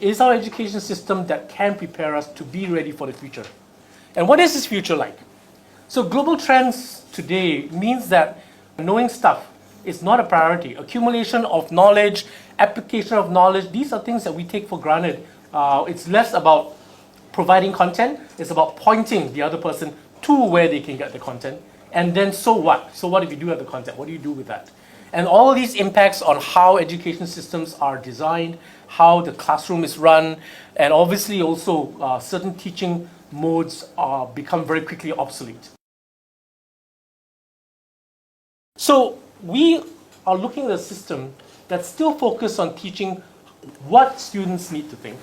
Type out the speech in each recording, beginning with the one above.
Is our education system that can prepare us to be ready for the future? And what is this future like? So global trends today means that knowing stuff is not a priority. Accumulation of knowledge, application of knowledge, these are things that we take for granted. It's less about providing content, it's about pointing the other person to where they can get the content. And then so what? So what if you do have the content? What do you do with that? And all these impacts on how education systems are designed, how the classroom is run, and obviously also certain teaching modes become very quickly obsolete. So we are looking at a system that's still focused on teaching what students need to think,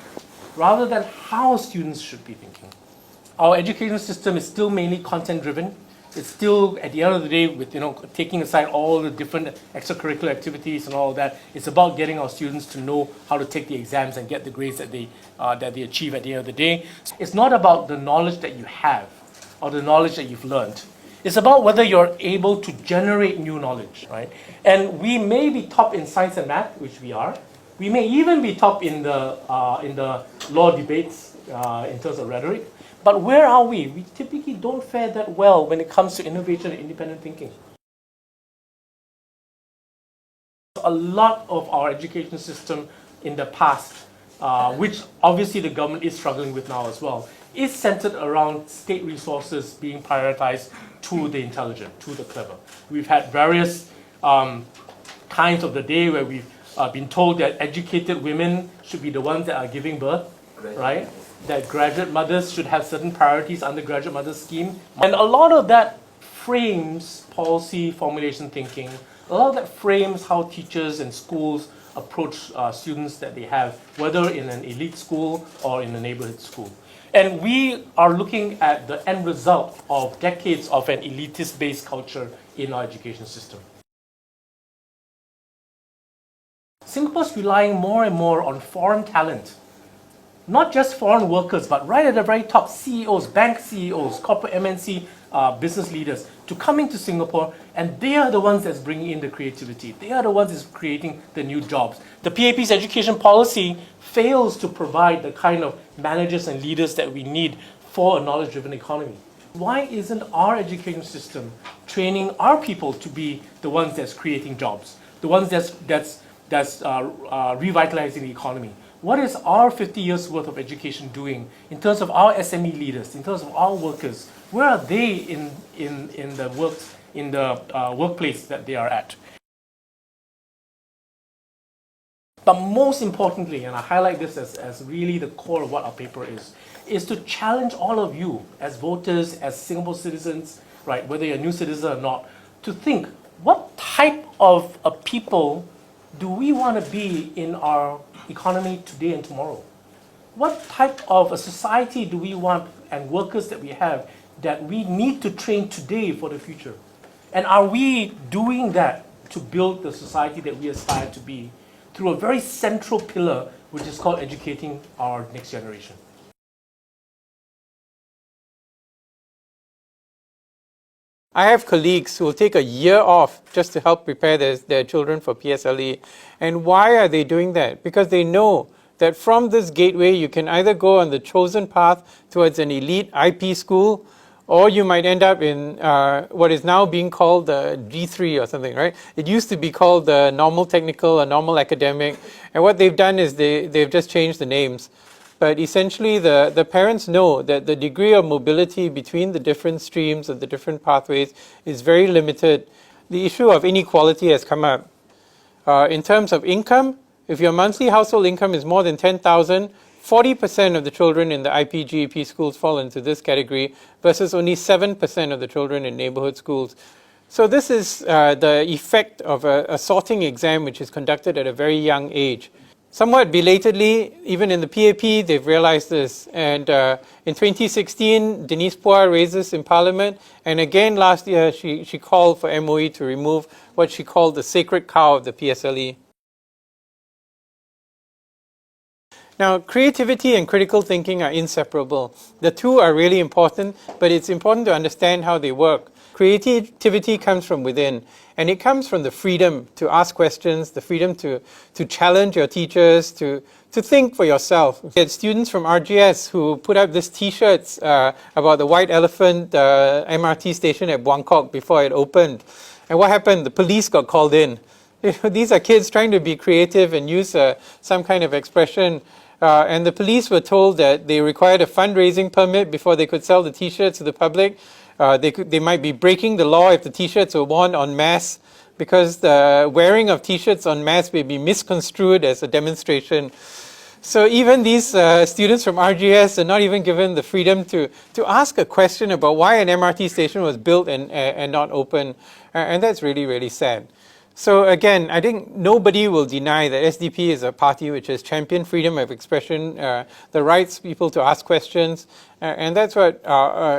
rather than how students should be thinking. Our education system is still mainly content-driven. It's still, at the end of the day, with taking aside all the different extracurricular activities and all of that, it's about getting our students to know how to take the exams and get the grades that they achieve at the end of the day. It's not about the knowledge that you have or the knowledge that you've learned. It's about whether you're able to generate new knowledge, right? And we may be top in science and math, which we are. We may even be top in the law debates in terms of rhetoric. But where are we? We typically don't fare that well when it comes to innovation and independent thinking. A lot of our education system in the past, which obviously the government is struggling with now as well, is centered around state resources being prioritized to the intelligent, to the clever. We've had various kinds of the day where we've been told that educated women should be the ones that are giving birth, right? That graduate mothers should have certain priorities undergraduate mothers scheme. And a lot of that frames policy formulation thinking. A lot of that frames how teachers and schools approach students that they have, whether in an elite school or in a neighborhood school. And we are looking at the end result of decades of an elitist-based culture in our education system. Singapore's relying more and more on foreign talent. Not just foreign workers, but right at the very top, CEOs, bank CEOs, corporate MNC business leaders to come into Singapore, and they are the ones that's bringing in the creativity. They are the ones that's creating the new jobs. The PAP's education policy fails to provide the kind of managers and leaders that we need for a knowledge-driven economy. Why isn't our education system training our people to be the ones that's creating jobs, the ones that's revitalizing the economy? What is our 50 years worth of education doing in terms of our SME leaders, in terms of our workers? Where are they in the workplace that they are at? But most importantly, and I highlight this as really the core of what our paper is to challenge all of you as voters, as Singapore citizens, right, whether you're a new citizen or not, to think, what type of a people do we want to be in our economy today and tomorrow? What type of a society do we want and workers that we have that we need to train today for the future? And are we doing that to build the society that we aspire to be through a very central pillar, which is called educating our next generation? I have colleagues who will take a year off just to help prepare their children for PSLE. And why are they doing that? Because they know that from this gateway, you can either go on the chosen path towards an elite IP school, or you might end up in what is now being called the G3 or something, right? It used to be called the normal technical or normal academic. And what they've done is they've just changed the names. But essentially, the parents know that the degree of mobility between the different streams of the different pathways is very limited. The issue of inequality has come up. In terms of income, if your monthly household income is more than 10,000, 40% of the children in the IPGEP schools fall into this category versus only 7% of the children in neighborhood schools. So this is the effect of a sorting exam which is conducted at a very young age. Somewhat belatedly, even in the PAP, they've realized this. And in 2016, Denise Phua raised this in Parliament. And again, last year, she called for MOE to remove what she called the sacred cow of the PSLE. Now, creativity and critical thinking are inseparable. The two are really important, but it's important to understand how they work. Creativity comes from within, and it comes from the freedom to ask questions, the freedom to challenge your teachers, to think for yourself. We had students from RGS who put up these T-shirts about the white elephant MRT station at Buangkok before it opened. And what happened? The police got called in. These are kids trying to be creative and use some kind of expression. And the police were told that they required a fundraising permit before they could sell the T-shirts to the public. They might be breaking the law if the T-shirts were worn en masse, because the wearing of T-shirts en masse may be misconstrued as a demonstration. So even these students from RGS are not even given the freedom to ask a question about why an MRT station was built and not open. And that's really, really sad. So again, I think nobody will deny that SDP is a party which has championed freedom of expression, the rights people to ask questions, and that's what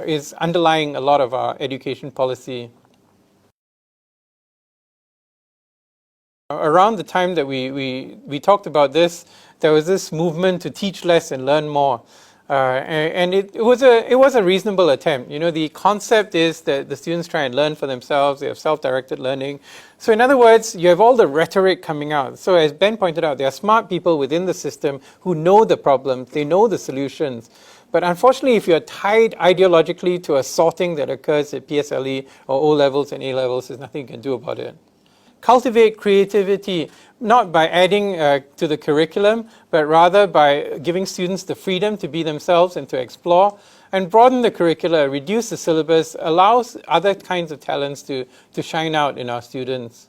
is underlying a lot of our education policy. Around the time that we talked about this, there was this movement to teach less and learn more. And it was a reasonable attempt. You know, the concept is that the students try and learn for themselves. They have self-directed learning. So in other words, you have all the rhetoric coming out. So as Ben pointed out, there are smart people within the system who know the problems. They know the solutions. But unfortunately, if you're tied ideologically to a sorting that occurs at PSLE or O levels and A levels, there's nothing you can do about it. Cultivate creativity, not by adding to the curriculum, but rather by giving students the freedom to be themselves and to explore, and broaden the curricula, reduce the syllabus, allows other kinds of talents to shine out in our students.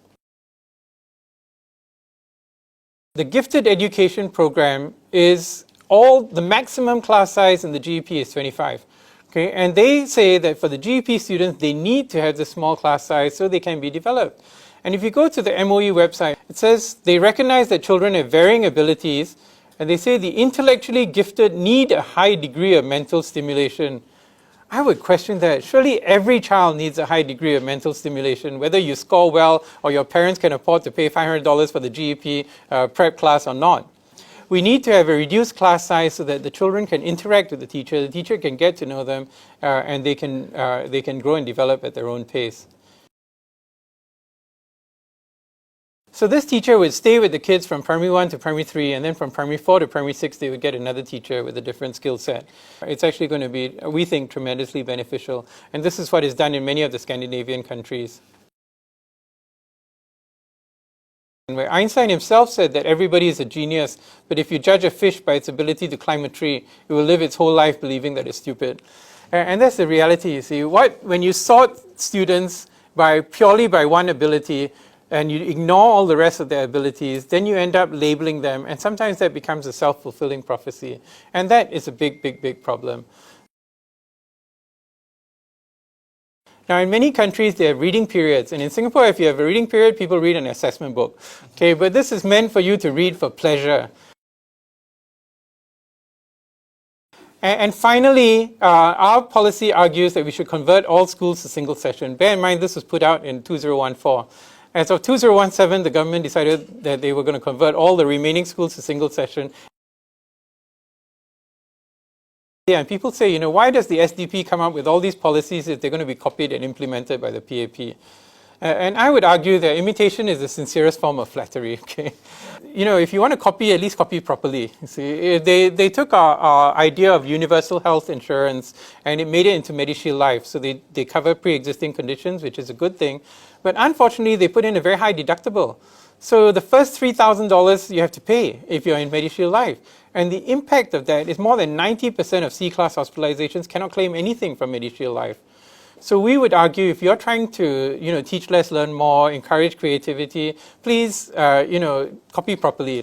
The gifted education program is the maximum class size in the GEP is 25. Okay? And they say that for the GEP students, they need to have the small class size so they can be developed. And if you go to the MOE website, it says they recognize that children have varying abilities, and they say the intellectually gifted need a high degree of mental stimulation. I would question that. Surely every child needs a high degree of mental stimulation, whether you score well or your parents can afford to pay $500 for the GEP prep class or not. We need to have a reduced class size so that the children can interact with the teacher can get to know them, and they can grow and develop at their own pace. So this teacher would stay with the kids from primary 1 to primary 3, and then from primary 4 to primary 6, they would get another teacher with a different skill set. It's actually going to be, we think, tremendously beneficial. And this is what is done in many of the Scandinavian countries. And where Einstein himself said that everybody is a genius, but if you judge a fish by its ability to climb a tree, it will live its whole life believing that it's stupid. And that's the reality, you see. When you sort students purely by one ability, and you ignore all the rest of their abilities, then you end up labeling them, and sometimes that becomes a self-fulfilling prophecy. And that is a big, big, big problem. Now, in many countries, they have reading periods. And in Singapore, if you have a reading period, people read an assessment book. Okay, but this is meant for you to read for pleasure. And finally, our policy argues that we should convert all schools to single session. Bear in mind, this was put out in 2014. As of 2017, the government decided that they were going to convert all the remaining schools to single session. Yeah, and people say, why does the SDP come up with all these policies if they're going to be copied and implemented by the PAP? And I would argue that imitation is the sincerest form of flattery. Okay, if you want to copy, at least copy properly. You see, they took our idea of universal health insurance and it made it into MediShield Life. So they cover pre-existing conditions, which is a good thing. But unfortunately, they put in a very high deductible. So the first $3,000 you have to pay if you're in MediShield Life. And the impact of that is more than 90% of C-class hospitalizations cannot claim anything from MediShield Life. So we would argue if you're trying to teach less, learn more, encourage creativity, please copy properly.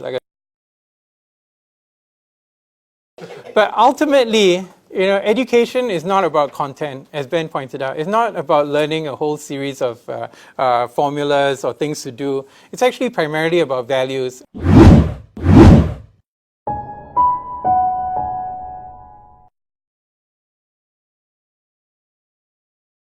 But ultimately, education is not about content, as Ben pointed out. It's not about learning a whole series of formulas or things to do. It's actually primarily about values.